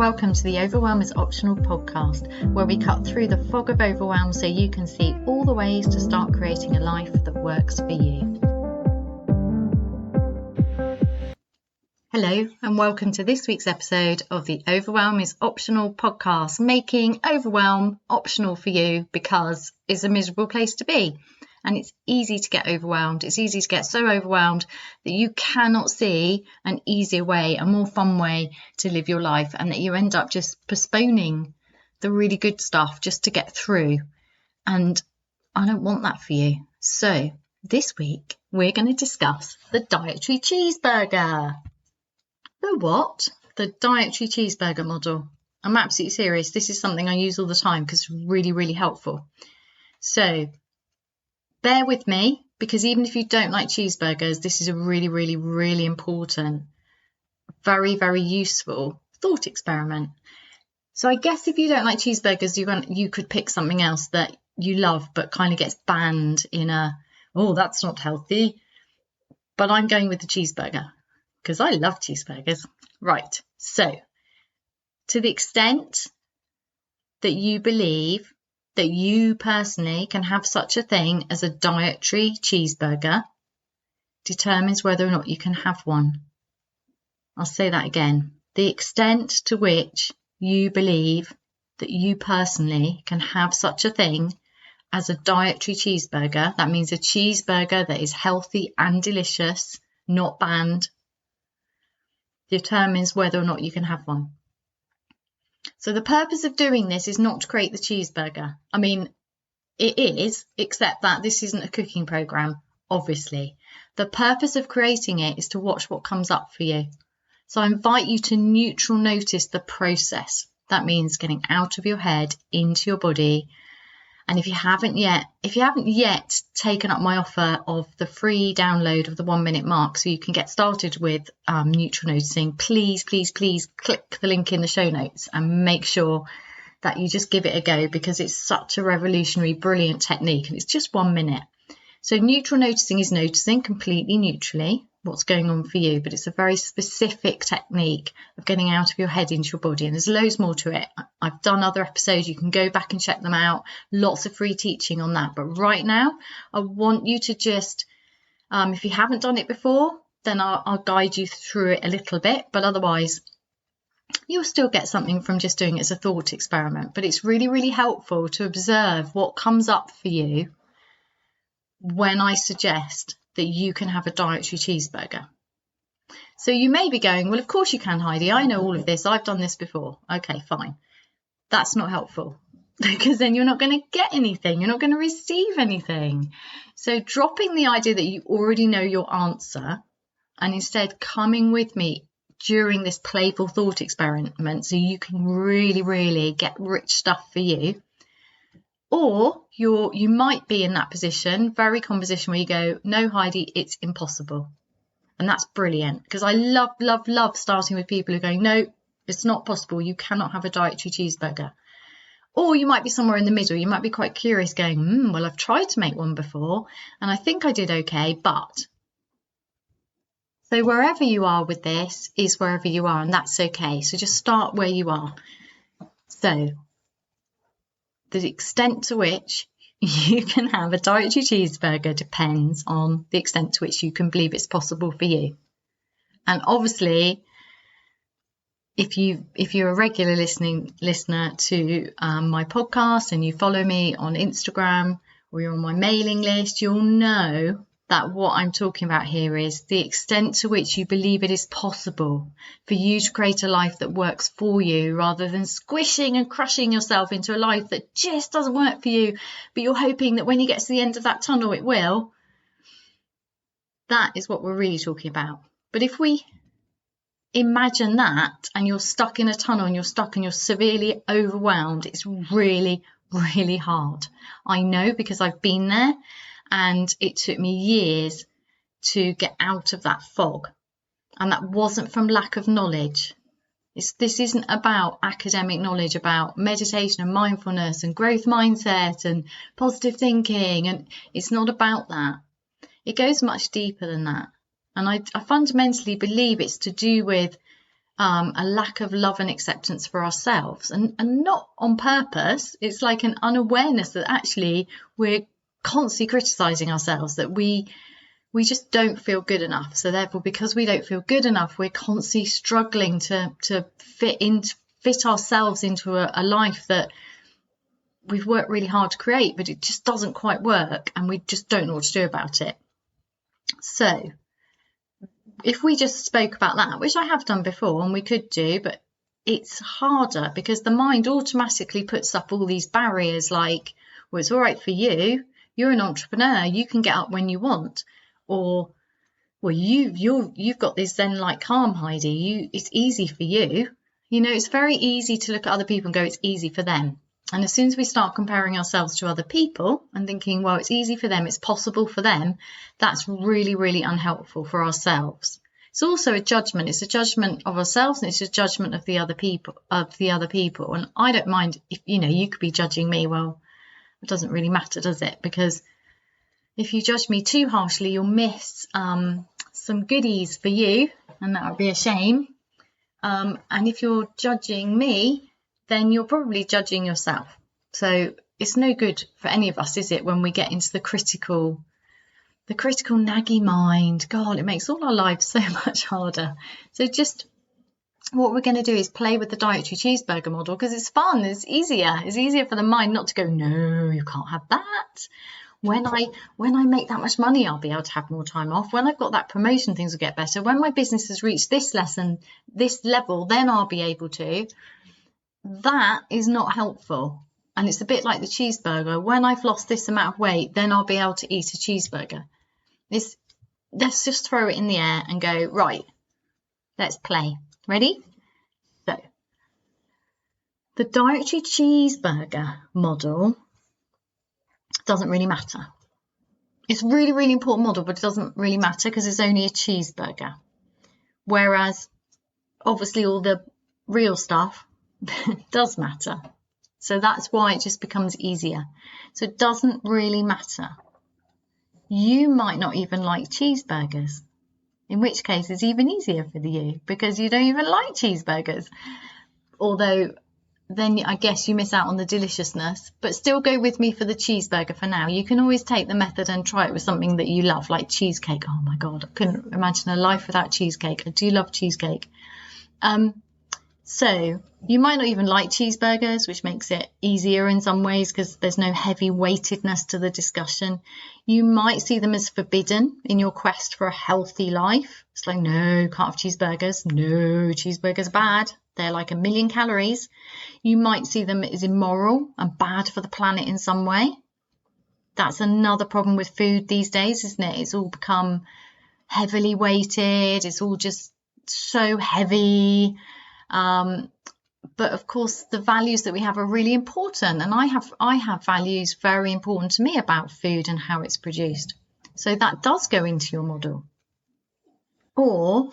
Welcome to the Overwhelm is Optional podcast, where we cut through the fog of overwhelm so you can see all the ways to start creating a life that works for you. Hello, and welcome to this week's episode of the Overwhelm is Optional podcast, making overwhelm optional for you because it's a miserable place to be. And it's easy to get overwhelmed. It's easy to get so overwhelmed that you cannot see an easier way, a more fun way to live your life, and that you end up just postponing the really good stuff just to get through. And I don't want that for you. So this week, we're going to discuss the dietary cheeseburger. The what? The dietary cheeseburger model. I'm absolutely serious. This is something I use all the time because it's really, really helpful. So bear with me, because even if you don't like cheeseburgers, this is a really, really, really important, very, very useful thought experiment. So I guess if you don't like cheeseburgers, you could pick something else that you love but kind of gets banned in oh, that's not healthy. But I'm going with the cheeseburger because I love cheeseburgers. Right. So to the extent that you believe that you personally can have such a thing as a dietary cheeseburger determines whether or not you can have one. I'll say that again. The extent to which you believe that you personally can have such a thing as a dietary cheeseburger, that means a cheeseburger that is healthy and delicious, not banned, determines whether or not you can have one. So the purpose of doing this is not to create the cheeseburger. I mean, it is, except that this isn't a cooking program, obviously. The purpose of creating it is to watch what comes up for you. So I invite you to neutral notice the process. That means getting out of your head, into your body. And if you haven't yet taken up my offer of the free download of the 1 minute mark so you can get started with neutral noticing, please click the link in the show notes and make sure that you just give it a go, because it's such a revolutionary, brilliant technique, and it's just 1 minute. So neutral noticing is noticing completely neutrally what's going on for you, but it's a very specific technique of getting out of your head into your body, and there's loads more to it. I've done other episodes, you can go back and check them out, lots of free teaching on that. But right now I want you to just if you haven't done it before, then I'll guide you through it a little bit, but otherwise you'll still get something from just doing it as a thought experiment. But it's really, really helpful to observe what comes up for you when I suggest that you can have a dietary cheeseburger. So you may be going, well, of course you can, Heidi. I know all of this. I've done this before. Okay, fine. That's not helpful, because then you're not going to get anything. You're not going to receive anything. So dropping the idea that you already know your answer and instead coming with me during this playful thought experiment so you can really, really get rich stuff for you. Or you might be in that position, very common position, where you go, no, Heidi, it's impossible. And that's brilliant, because I love starting with people who are going, no, it's not possible. You cannot have a dietary cheeseburger. Or you might be somewhere in the middle. You might be quite curious going, well, I've tried to make one before and I think I did okay, but. So wherever you are with this is wherever you are, and that's okay. So just start where you are. So the extent to which you can have a dietary cheeseburger depends on the extent to which you can believe it's possible for you. And obviously, if you're a regular listener to my podcast and you follow me on Instagram or you're on my mailing list, you'll know that what I'm talking about here is the extent to which you believe it is possible for you to create a life that works for you, rather than squishing and crushing yourself into a life that just doesn't work for you, but you're hoping that when you get to the end of that tunnel it will. That is what we're really talking about. But if we imagine that and you're stuck in a tunnel and you're severely overwhelmed, it's really, really hard. I know, because I've been there. And it took me years to get out of that fog. And that wasn't from lack of knowledge. This isn't about academic knowledge about meditation and mindfulness and growth mindset and positive thinking. And it's not about that. It goes much deeper than that. And I fundamentally believe it's to do with a lack of love and acceptance for ourselves, and not on purpose. It's like an unawareness that actually we're constantly criticizing ourselves, that we just don't feel good enough. So therefore, because we don't feel good enough, we're constantly struggling to fit ourselves into a life that we've worked really hard to create, but it just doesn't quite work, and we just don't know what to do about it. So if we just spoke about that, which I have done before and we could do, but it's harder because the mind automatically puts up all these barriers like, well, it's all right for you, you're an entrepreneur, you can get up when you want, or, well, you've got this Zen like calm, Heidi, it's easy for you. You know, it's very easy to look at other people and go, it's easy for them. And as soon as we start comparing ourselves to other people and thinking, well, it's easy for them, it's possible for them, that's really, really unhelpful for ourselves. It's also a judgment. It's a judgment of ourselves, and it's a judgment of the other people. And I don't mind if, you know, you could be judging me. Well, it doesn't really matter, does it? Because if you judge me too harshly, you'll miss some goodies for you, and that would be a shame. And if you're judging me, then you're probably judging yourself. So it's no good for any of us, is it, when we get into the critical naggy mind? God, it makes all our lives so much harder. So just what we're going to do is play with the dietary cheeseburger model, because it's fun, it's easier for the mind not to go, no, you can't have that. When I make that much money, I'll be able to have more time off. When I've got that promotion, things will get better. When my business has reached this level, then I'll be able to. That is not helpful. And it's a bit like the cheeseburger. When I've lost this amount of weight, then I'll be able to eat a cheeseburger. Let's just throw it in the air and go, right, let's play. Ready? So, the dietary cheeseburger model doesn't really matter. It's really, really important model, but it doesn't really matter because it's only a cheeseburger. Whereas, obviously, all the real stuff does matter. So that's why it just becomes easier. So it doesn't really matter. You might not even like cheeseburgers, in which case it's even easier for you because you don't even like cheeseburgers. Although then I guess you miss out on the deliciousness, but still go with me for the cheeseburger for now. You can always take the method and try it with something that you love, like cheesecake. Oh my God, I couldn't imagine a life without cheesecake. I do love cheesecake. So you might not even like cheeseburgers, which makes it easier in some ways because there's no heavy weightedness to the discussion. You might see them as forbidden in your quest for a healthy life. It's like, no, can't have cheeseburgers. No, cheeseburgers are bad. They're like 1,000,000 calories. You might see them as immoral and bad for the planet in some way. That's another problem with food these days, isn't it? It's all become heavily weighted. It's all just so heavy. But of course, the values that we have are really important. And I have values very important to me about food and how it's produced. So that does go into your model. Or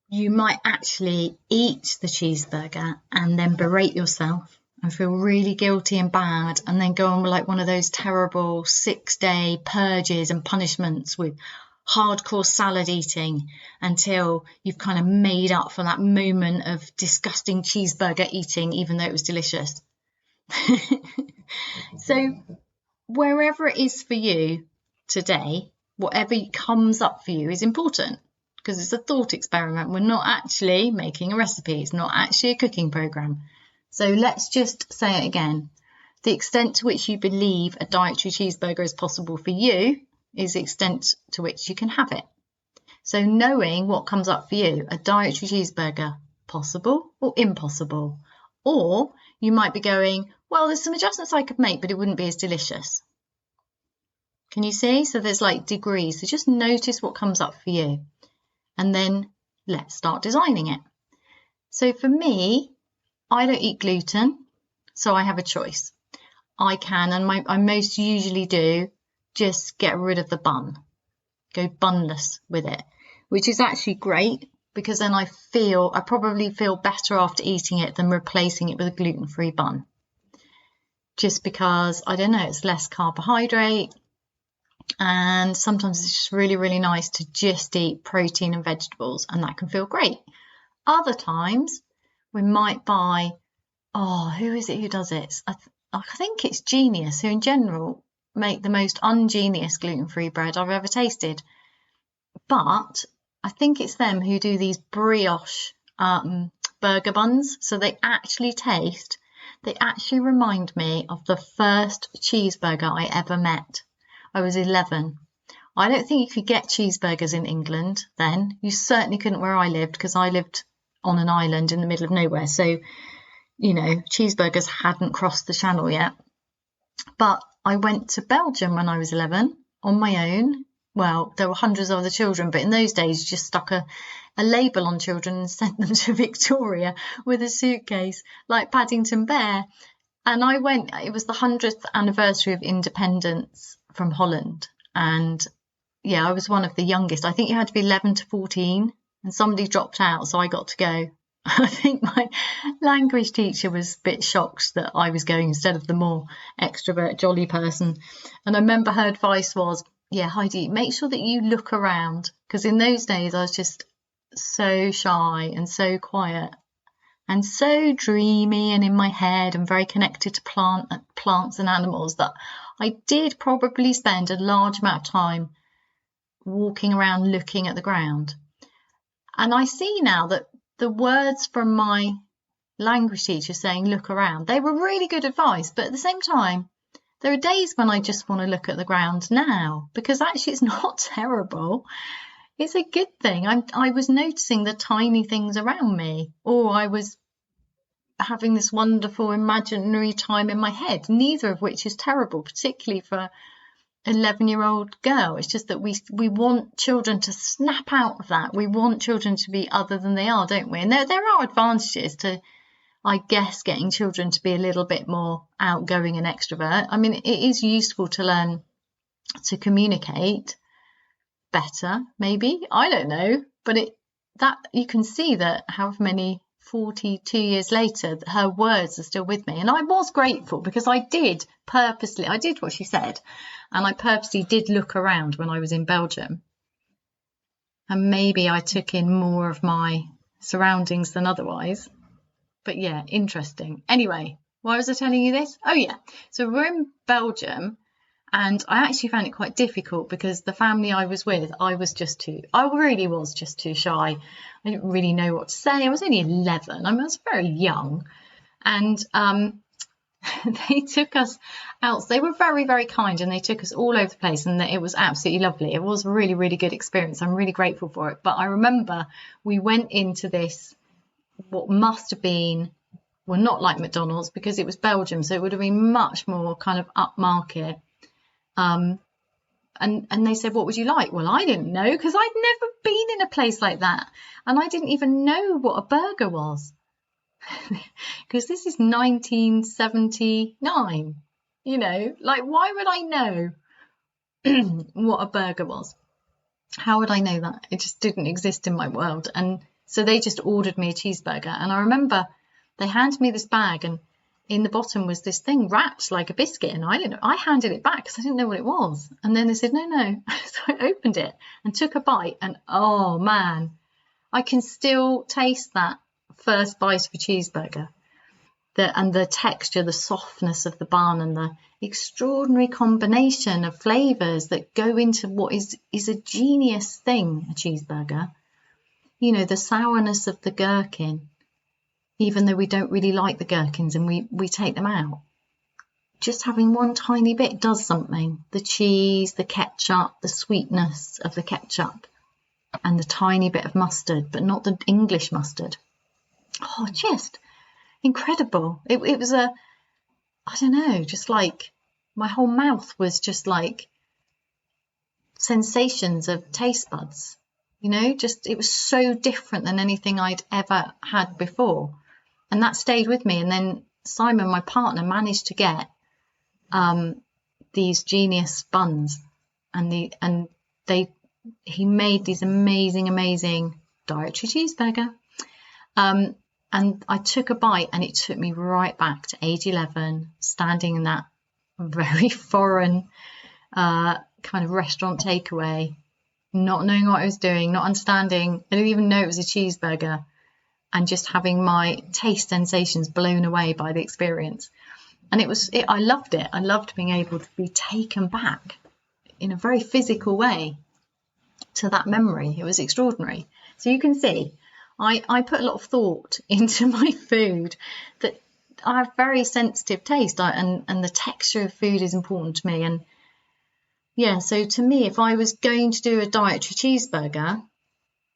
you might actually eat the cheeseburger and then berate yourself and feel really guilty and bad, and then go on with like one of those terrible 6-day purges and punishments with hardcore salad eating until you've kind of made up for that moment of disgusting cheeseburger eating, even though it was delicious. So wherever it is for you today, whatever comes up for you is important, because it's a thought experiment. We're not actually making a recipe. It's not actually a cooking program. So let's just say it again. The extent to which you believe a dietary cheeseburger is possible for you is the extent to which you can have it. So knowing what comes up for you, a dietary cheeseburger, possible or impossible? Or you might be going, well, there's some adjustments I could make, but it wouldn't be as delicious. Can you see? So there's like degrees. So just notice what comes up for you. And then let's start designing it. So for me, I don't eat gluten, so I have a choice. I can, and I most usually do, just get rid of the bun, go bunless with it, which is actually great because then I probably feel better after eating it than replacing it with a gluten-free bun. Just because, I don't know, it's less carbohydrate, and sometimes it's just really, really nice to just eat protein and vegetables, and that can feel great. Other times we might buy, who is it who does it? I think it's Genius, who in general make the most ungenius gluten-free bread I've ever tasted. But I think it's them who do these brioche burger buns. So they actually remind me of the first cheeseburger I ever met. I was 11. I don't think you could get cheeseburgers in England then. You certainly couldn't where I lived, because I lived on an island in the middle of nowhere. So, cheeseburgers hadn't crossed the channel yet. But I went to Belgium when I was 11 on my own. Well, there were hundreds of other children, but in those days you just stuck a label on children and sent them to Victoria with a suitcase like Paddington Bear. And I went, it was the 100th anniversary of independence from Holland. And yeah, I was one of the youngest. I think you had to be 11 to 14, and somebody dropped out, so I got to go. I think my language teacher was a bit shocked that I was going instead of the more extrovert, jolly person. And I remember her advice was, yeah, Heidi, make sure that you look around, because in those days I was just so shy and so quiet and so dreamy and in my head and very connected to plants and animals that I did probably spend a large amount of time walking around looking at the ground. And I see now that the words from my language teacher saying look around, they were really good advice, but at the same time there are days when I just want to look at the ground now, because actually it's not terrible. It's a good thing. I was noticing the tiny things around me, or I was having this wonderful imaginary time in my head, neither of which is terrible, particularly for an 11-year-old girl. It's just that we want children to snap out of that. We want children to be other than they are, don't we? And there are advantages to, I guess, getting children to be a little bit more outgoing and extrovert. I mean, it is useful to learn to communicate better, maybe. I don't know. But that you can see that however many 42 years later, her words are still with me. And I was grateful, because I did what she said. And I purposely did look around when I was in Belgium. And maybe I took in more of my surroundings than otherwise. But yeah, interesting. Anyway, why was I telling you this? Oh yeah, so we're in Belgium, and I actually found it quite difficult because the family I was with, I really was just too shy. I didn't really know what to say. I was only 11. I was very young. And they took us out. They were very, very kind, and they took us all over the place, and it was absolutely lovely. It was a really, really good experience. I'm really grateful for it. But I remember we went into this, what must have been, well, not like McDonald's, because it was Belgium, so it would have been much more kind of upmarket. And they said, what would you like? Well, I didn't know, because I'd never been in a place like that, and I didn't even know what a burger was, because this is 1979. Like, why would I know what a burger was? How would I know that? It just didn't exist in my world. And so they just ordered me a cheeseburger. And I remember they handed me this bag, and in the bottom was this thing wrapped like a biscuit. And I handed it back because I didn't know what it was. And then they said, no. So I opened it and took a bite. And oh man, I can still taste that first bite of a cheeseburger. The texture, the softness of the bun, and the extraordinary combination of flavours that go into what is a genius thing, a cheeseburger. The sourness of the gherkin, even though we don't really like the gherkins and we take them out. Just having one tiny bit does something. The cheese, the ketchup, the sweetness of the ketchup, and the tiny bit of mustard, but not the English mustard. Oh, just incredible. It was I don't know, just like my whole mouth was just like sensations of taste buds. It was so different than anything I'd ever had before. And that stayed with me. And then Simon, my partner, managed to get these genius buns, and he made these amazing dietary cheeseburger. And I took a bite, and it took me right back to age 11, standing in that very foreign kind of restaurant takeaway, not knowing what I was doing, not understanding. I didn't even know it was a cheeseburger. and just having my taste sensations blown away by the experience. And I loved it. I loved being able to be taken back in a very physical way to that memory. It was extraordinary. So you can see, I put a lot of thought into my food, that I have very sensitive taste, and the texture of food is important to me. And yeah, so to me, if I was going to do a dietary cheeseburger,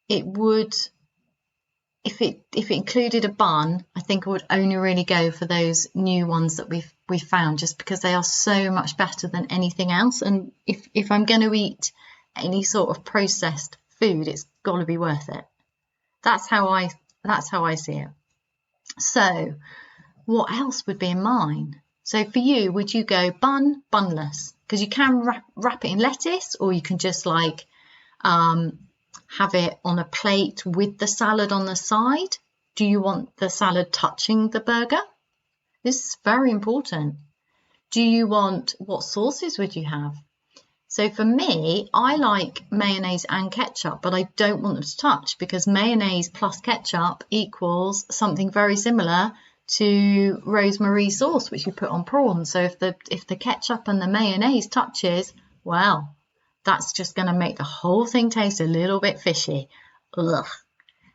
it would, if it included a bun, I think I would only really go for those new ones that we've found, just because they are so much better than anything else. And if I'm going to eat any sort of processed food, it's got to be worth it. That's how I see it. So what else would be in mine? So for you, would you go bun, bunless? Because you can wrap it in lettuce, or you can just like have it on a plate with the salad on the side. Do you want the salad touching the burger? This is very important. Do you want, what sauces would you have? So for me, I like mayonnaise and ketchup, but I don't want them to touch, because mayonnaise plus ketchup equals something very similar to rosemary sauce, which you put on prawns. So if the ketchup and the mayonnaise touches, well, that's just going to make the whole thing taste a little bit fishy. Ugh.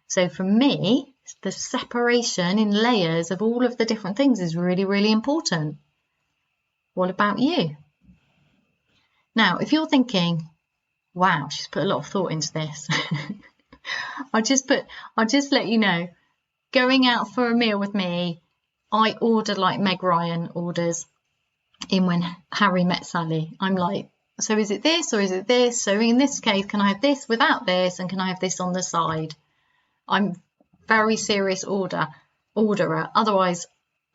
So for me, the separation in layers of all of the different things is really, really important. What about you? Now, if you're thinking, wow, she's put a lot of thought into this, I'll just let you know, going out for a meal with me, I order like Meg Ryan orders in When Harry Met Sally. I'm like, so is it this or is it this? So in this case, can I have this without this? And can I have this on the side? I'm very serious orderer. Otherwise,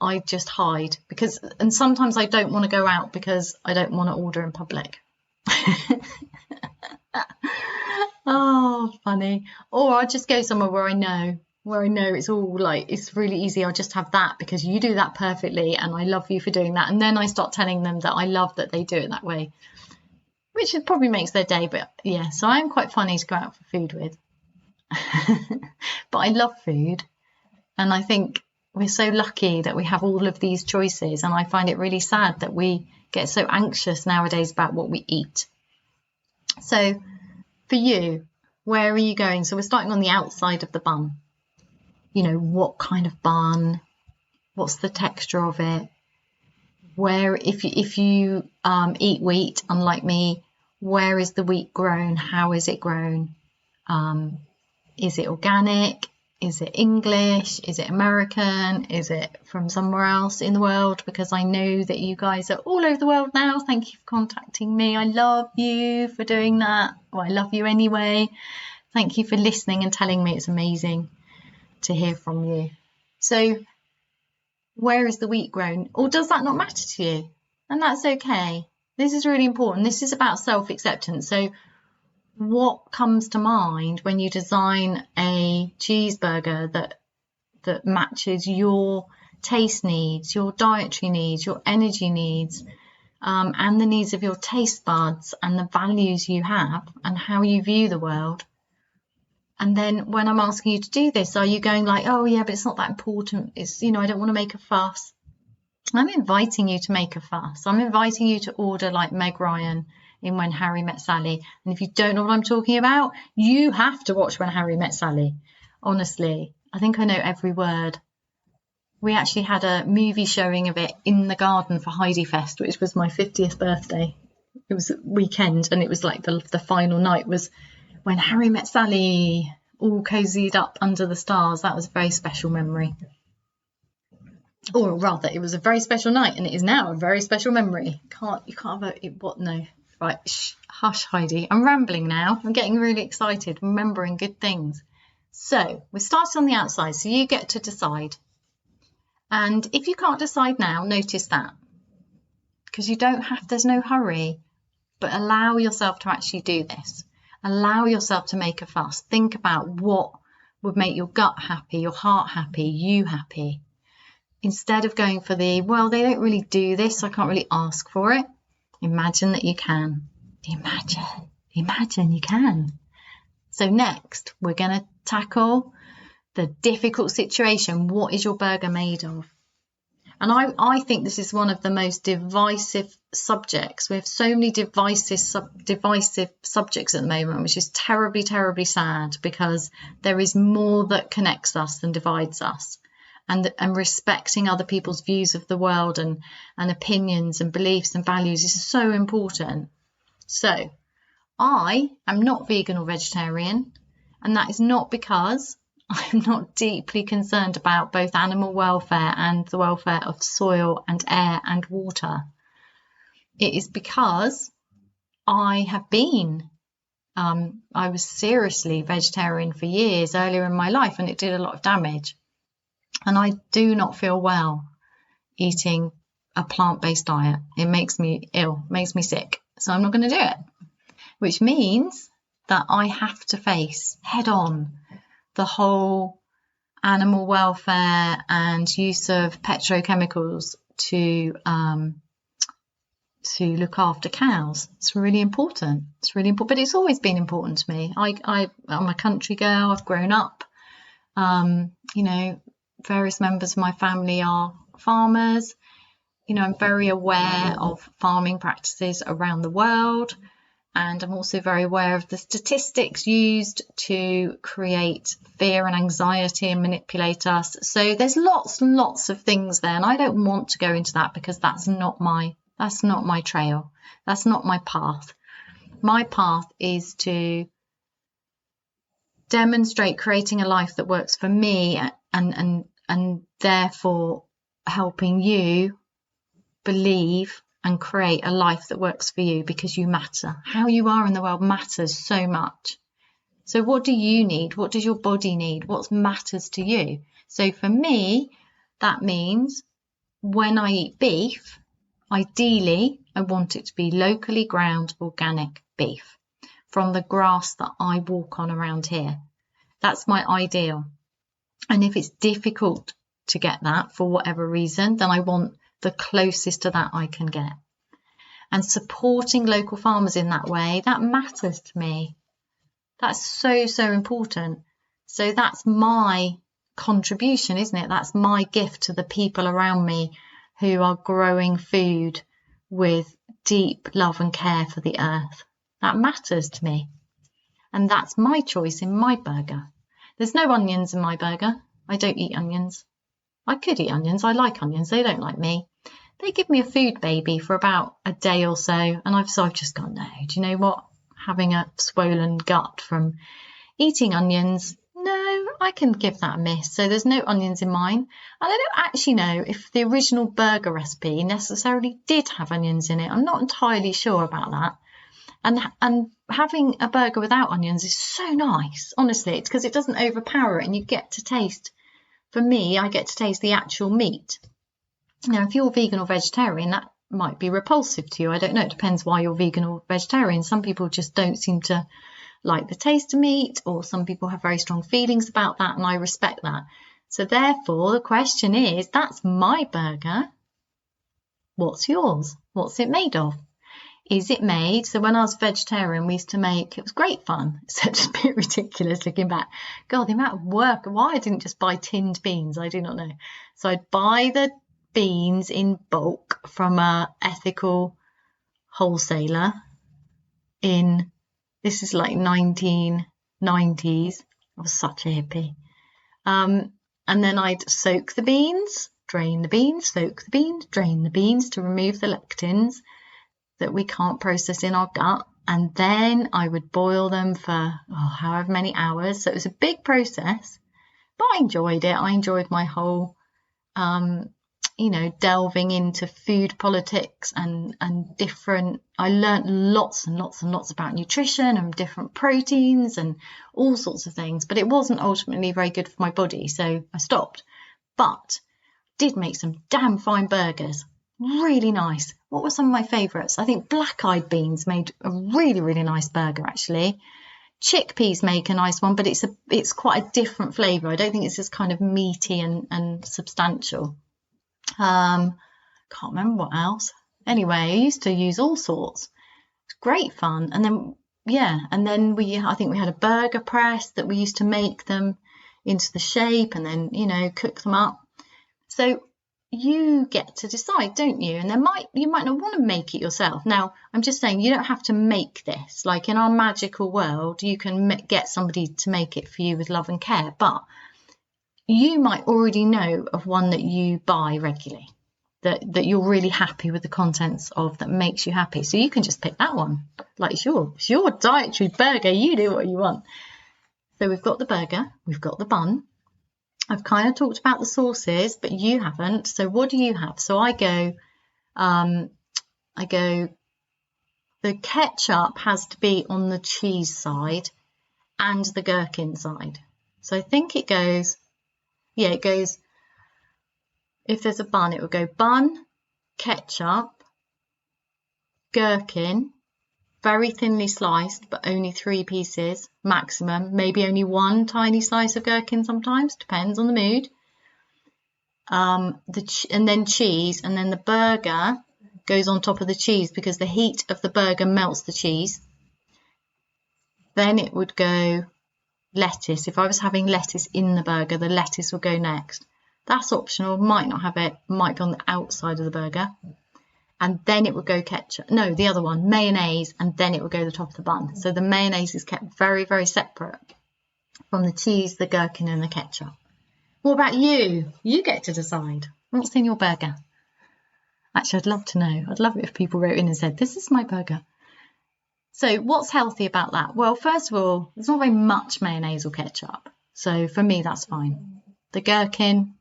I just hide, and sometimes I don't want to go out because I don't want to order in public. Oh, funny. Or I'll just go somewhere where I know it's all like, it's really easy. I'll just have that because you do that perfectly and I love you for doing that. And then I start telling them that I love that they do it that way, which probably makes their day. But yeah, so I'm quite funny to go out for food with. But I love food, and I think we're so lucky that we have all of these choices, and I find it really sad that we get so anxious nowadays about what we eat. So for you, where are you going? So we're starting on the outside of the bun. You know, what kind of bun? What's the texture of it? Where, if you eat wheat, unlike me, where is the wheat grown? How is it grown? Is it organic? Is it English? Is it American? Is it from somewhere else in the world? Because I know that you guys are all over the world now. Thank you for contacting me. I love you for doing that. Well, I love you anyway. Thank you for listening and telling me. It's amazing to hear from you. So where is the wheat grown? Or does that not matter to you? And that's okay. This is really important. This is about self-acceptance. So what comes to mind when you design a cheeseburger that matches your taste needs, your dietary needs, your energy needs, and the needs of your taste buds and the values you have and how you view the world? And then when I'm asking you to do this, are you going like, oh yeah, but it's not that important. It's, I don't want to make a fuss. I'm inviting you to make a fuss. I'm inviting you to order like Meg Ryan in When Harry Met Sally. And if you don't know what I'm talking about, you have to watch When Harry Met Sally. Honestly, I think I know every word. We actually had a movie showing of it in the garden for Heidi Fest, which was my 50th birthday. It was a weekend, and it was like the final night was When Harry Met Sally, all cozied up under the stars. That was a very special memory. Or rather, it was a very special night, and it is now a very special memory. You can't have it. What? No. Right, hush, Heidi. I'm rambling now. I'm getting really excited, remembering good things. So we started on the outside, so you get to decide. And if you can't decide now, notice that. Because you don't have, there's no hurry, but allow yourself to actually do this. Allow yourself to make a fuss. Think about what would make your gut happy, your heart happy, you happy. Instead of going for well, they don't really do this, so I can't really ask for it. Imagine that you can. Imagine you can. So next, we're going to tackle the difficult situation, what is your burger made of? And I think this is one of the most divisive subjects. We have so many divisive subjects at the moment, which is terribly, terribly sad, because there is more that connects us than divides us. And respecting other people's views of the world and opinions and beliefs and values is so important. So I am not vegan or vegetarian, and that is not because I'm not deeply concerned about both animal welfare and the welfare of soil and air and water. It is because I have been, I was seriously vegetarian for years earlier in my life, and it did a lot of damage. And I do not feel well eating a plant-based diet. It makes me ill, makes me sick. So I'm not going to do it, which means that I have to face head on the whole animal welfare and use of petrochemicals to look after cows. It's really important. It's really important, but it's always been important to me. I'm a country girl. I've grown up. Various members of my family are farmers. I'm very aware of farming practices around the world, and I'm also very aware of the statistics used to create fear and anxiety and manipulate us. So there's lots and lots of things there, and I don't want to go into that because that's not my trail. That's not my path. My path is to demonstrate creating a life that works for me, and therefore helping you believe and create a life that works for you, because you matter. How you are in the world matters so much. So what do you need? What does your body need? What matters to you? So for me, that means when I eat beef, ideally, I want it to be locally ground organic beef from the grass that I walk on around here. That's my ideal. And if it's difficult to get that for whatever reason, then I want the closest to that I can get. And supporting local farmers in that way, that matters to me. That's so, so important. So that's my contribution, isn't it? That's my gift to the people around me who are growing food with deep love and care for the earth. That matters to me. And that's my choice in my burger. There's no onions in my burger. I don't eat onions. I could eat onions. I like onions. They don't like me. They give me a food baby for about a day or so. And I've just gone, no, do you know what? Having a swollen gut from eating onions, no, I can give that a miss. So there's no onions in mine. And I don't actually know if the original burger recipe necessarily did have onions in it. I'm not entirely sure about that. And having a burger without onions is so nice. Honestly, it's because it doesn't overpower it, and you get to taste, for me, I get to taste the actual meat. Now, if you're vegan or vegetarian, that might be repulsive to you. I don't know. It depends why you're vegan or vegetarian. Some people just don't seem to like the taste of meat, or some people have very strong feelings about that, and I respect that. So therefore, the question is, that's my burger. What's yours? What's it made of? Is it made? So when I was vegetarian, we used to make, it was great fun, except a bit ridiculous looking back. God, the amount of work, why I didn't just buy tinned beans, I do not know. So I'd buy the beans in bulk from a ethical wholesaler this is like 1990s. I was such a hippie. And then I'd soak the beans, drain the beans, soak the beans, drain the beans to remove the lectins that we can't process in our gut. And then I would boil them for however many hours. So it was a big process, but I enjoyed it. I enjoyed my whole, delving into food politics and different, I learned lots and lots and lots about nutrition and different proteins and all sorts of things, but it wasn't ultimately very good for my body. So I stopped, but did make some damn fine burgers. Really nice. What were some of my favourites? I think black-eyed beans made a really, really nice burger, actually. Chickpeas make a nice one, but it's quite a different flavour. I don't think it's as kind of meaty and substantial. Can't remember what else. Anyway, I used to use all sorts. It's great fun. And then, I think we had a burger press that we used to make them into the shape and then, you know, cook them up. So you get to decide, don't you? And you might not want to make it yourself. Now, I'm just saying you don't have to make this. Like in our magical world, you can get somebody to make it for you with love and care, but you might already know of one that you buy regularly, that you're really happy with the contents of, that makes you happy. So you can just pick that one. Like it's your dietary burger. You do what you want. So we've got the burger, we've got the bun. I've kind of talked about the sauces, but you haven't. So what do you have? So I go, the ketchup has to be on the cheese side and the gherkin side. So I think it goes, if there's a bun, it will go bun, ketchup, gherkin, very thinly sliced, but only 3 pieces maximum, maybe only 1 tiny slice of gherkin sometimes, depends on the mood. And then cheese, and then the burger goes on top of the cheese because the heat of the burger melts the cheese. Then it would go lettuce. If I was having lettuce in the burger, the lettuce will go next. That's optional, might not have it, might be on the outside of the burger. And then it would go ketchup. No, the other one, mayonnaise, and then it would go the top of the bun. So the mayonnaise is kept very, very separate from the cheese, the gherkin, and the ketchup. What about you? You get to decide. What's in your burger? Actually, I'd love to know. I'd love it if people wrote in and said, this is my burger. So what's healthy about that? Well, first of all, there's not very much mayonnaise or ketchup. So for me, that's fine. The gherkin,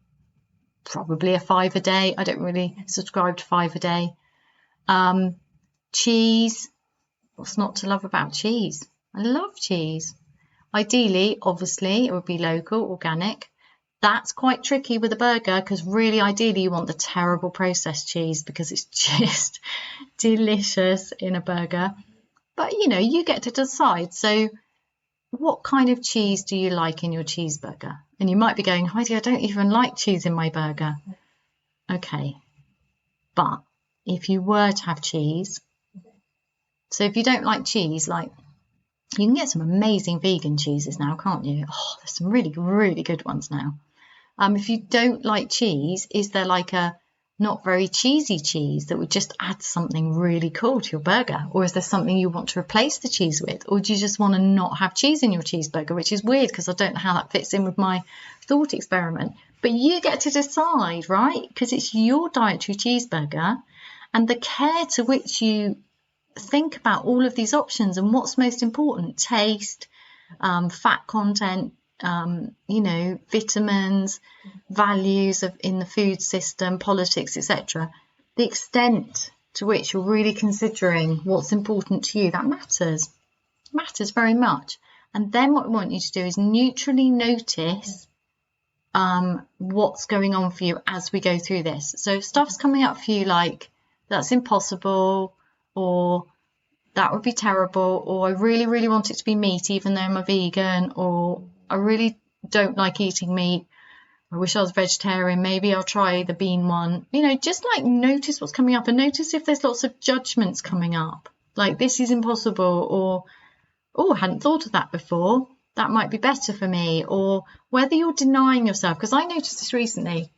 probably a 5 a day. I don't really subscribe to 5 a day. Cheese, what's not to love about cheese? I love cheese. Ideally, obviously, it would be local, organic. That's quite tricky with a burger because really, ideally, you want the terrible processed cheese because it's just delicious in a burger. But, you know, you get to decide. So what kind of cheese do you like in your cheeseburger? And you might be going, Heidi, I don't even like cheese in my burger. Okay, but if you were to have cheese, so if you don't like cheese, like you can get some amazing vegan cheeses now, can't you? Oh, there's some really, really good ones now. If you don't like cheese, is there like a not very cheesy cheese that would just add something really cool to your burger? Or is there something you want to replace the cheese with? Or do you just want to not have cheese in your cheeseburger, which is weird because I don't know how that fits in with my thought experiment. But you get to decide, right? Because it's your dietary cheeseburger. And the care to which you think about all of these options and what's most important, taste, fat content, you know, vitamins, values in the food system, politics, etc. The extent to which you're really considering what's important to you, that matters very much. And then what I want you to do is neutrally notice what's going on for you as we go through this. So if stuff's coming up for you like, that's impossible, or that would be terrible, or I really, really want it to be meat even though I'm a vegan, or I really don't like eating meat, I wish I was vegetarian, maybe I'll try the bean one. You know, just like notice what's coming up and notice if there's lots of judgments coming up, like this is impossible, or oh, I hadn't thought of that before, that might be better for me, or whether you're denying yourself. Because I noticed this recently,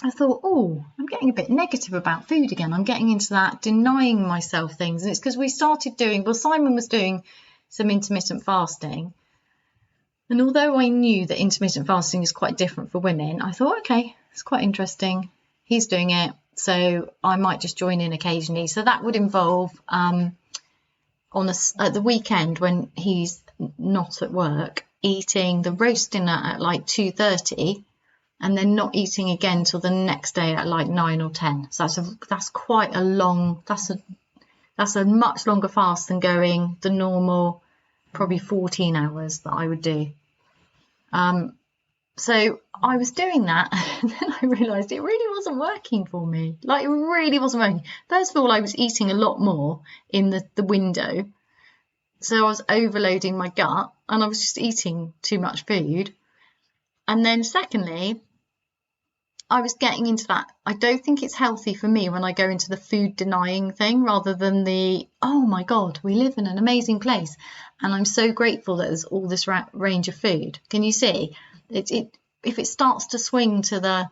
I thought, oh, I'm getting a bit negative about food again. I'm getting into that denying myself things. And it's because we started doing, well, Simon was doing some intermittent fasting. And although I knew that intermittent fasting is quite different for women, I thought, okay, it's quite interesting. He's doing it, so I might just join in occasionally. So that would involve at the weekend when he's not at work, eating the roast dinner at like 2:30. And then not eating again till the next day at like 9 or 10. So that's quite a long, that's a much longer fast than going the normal, probably 14 hours that I would do. So I was doing that, and then I realised it really wasn't working for me. Like, it really wasn't working. First of all, I was eating a lot more in the window. So I was overloading my gut, and I was just eating too much food. And then secondly, I was getting into that. I don't think it's healthy for me when I go into the food denying thing rather than the, oh my God, we live in an amazing place and I'm so grateful that there's all this range of food. Can you see? If it starts to swing to the,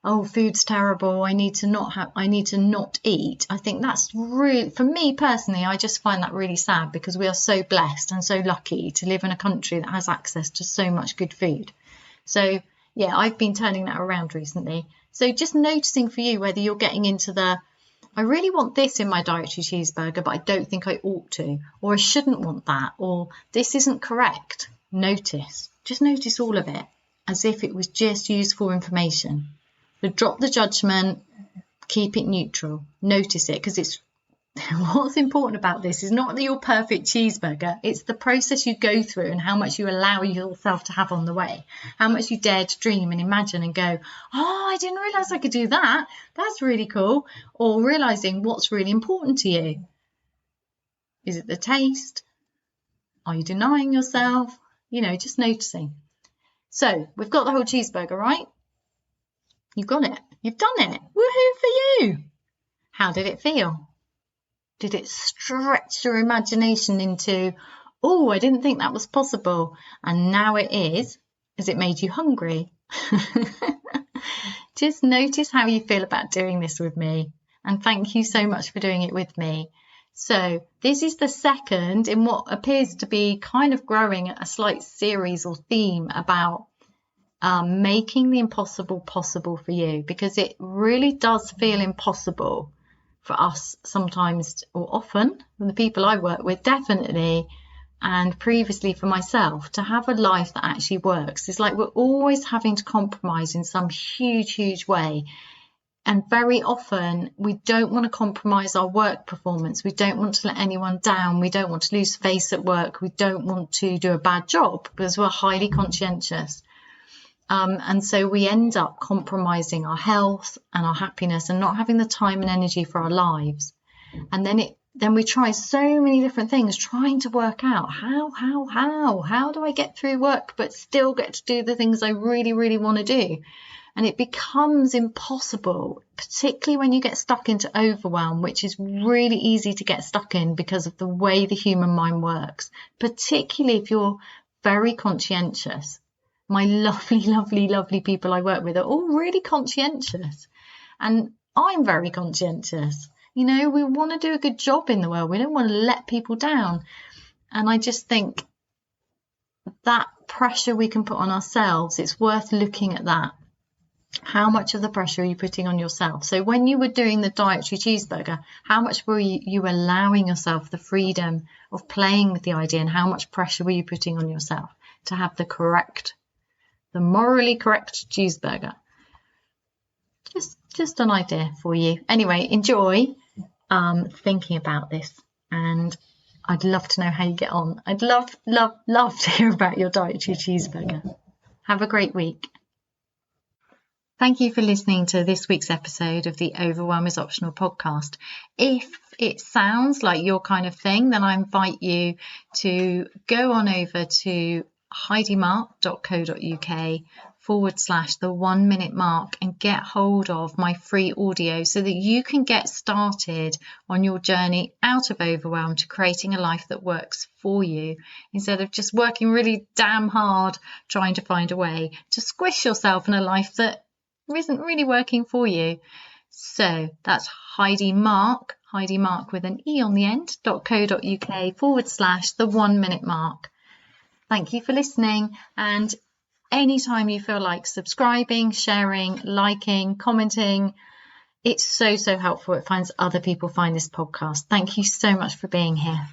oh, food's terrible, I need to not eat, I think that's really, for me personally, I just find that really sad, because we are so blessed and so lucky to live in a country that has access to so much good food. So yeah, I've been turning that around recently. So just noticing for you whether you're getting into the, I really want this in my dietary cheeseburger, but I don't think I ought to, or I shouldn't want that, or this isn't correct. Just notice all of it as if it was just useful information. So drop the judgment, keep it neutral, notice it, because it's what's important about this is not your perfect cheeseburger, it's the process you go through and how much you allow yourself to have on the way, how much you dare to dream and imagine and go, oh, I didn't realise I could do that, that's really cool, or realising what's really important to you. Is it the taste? Are you denying yourself? Just noticing. So we've got the whole cheeseburger, right? You've got it. You've done it. Woohoo for you. How did it feel? Did it stretch your imagination into, oh, I didn't think that was possible, and now it is? Has it made you hungry? Just notice how you feel about doing this with me, and thank you so much for doing it with me. So this is the second in what appears to be kind of growing a slight series or theme about making the impossible possible for you, because it really does feel impossible for us sometimes, or often, from the people I work with, definitely, and previously for myself, to have a life that actually works. It's like we're always having to compromise in some huge way. And very often we don't want to compromise our work performance. We don't want to let anyone down. We don't want to lose face at work. We don't want to do a bad job, because we're highly conscientious. And so we end up compromising our health and our happiness and not having the time and energy for our lives. And then we try so many different things, trying to work out how do I get through work but still get to do the things I really want to do. And it becomes impossible, particularly when you get stuck into overwhelm, which is really easy to get stuck in because of the way the human mind works, particularly if you're very conscientious. My lovely people I work with are all really conscientious, and I'm very conscientious. We want to do a good job in the world. We don't want to let people down. And I just think that pressure we can put on ourselves, it's worth looking at that. How much of the pressure are you putting on yourself? So when you were doing the dietary cheeseburger, how much were you allowing yourself the freedom of playing with the idea, and how much pressure were you putting on yourself to have the morally correct cheeseburger? Just an idea for you. Anyway, enjoy thinking about this, and I'd love to know how you get on. I'd love to hear about your dietary cheeseburger. Have a great week. Thank you for listening to this week's episode of the Overwhelm is Optional podcast. If it sounds like your kind of thing, then I invite you to go on over to heidimark.co.uk/the 1 minute mark and get hold of my free audio so that you can get started on your journey out of overwhelm to creating a life that works for you, instead of just working really damn hard trying to find a way to squish yourself in a life that isn't really working for you. So that's Heidimark with an E on the end, .co.uk/the 1 minute mark. Thank you for listening, and anytime you feel like subscribing, sharing, liking, commenting, it's so helpful. It finds other people find this podcast. Thank you so much for being here.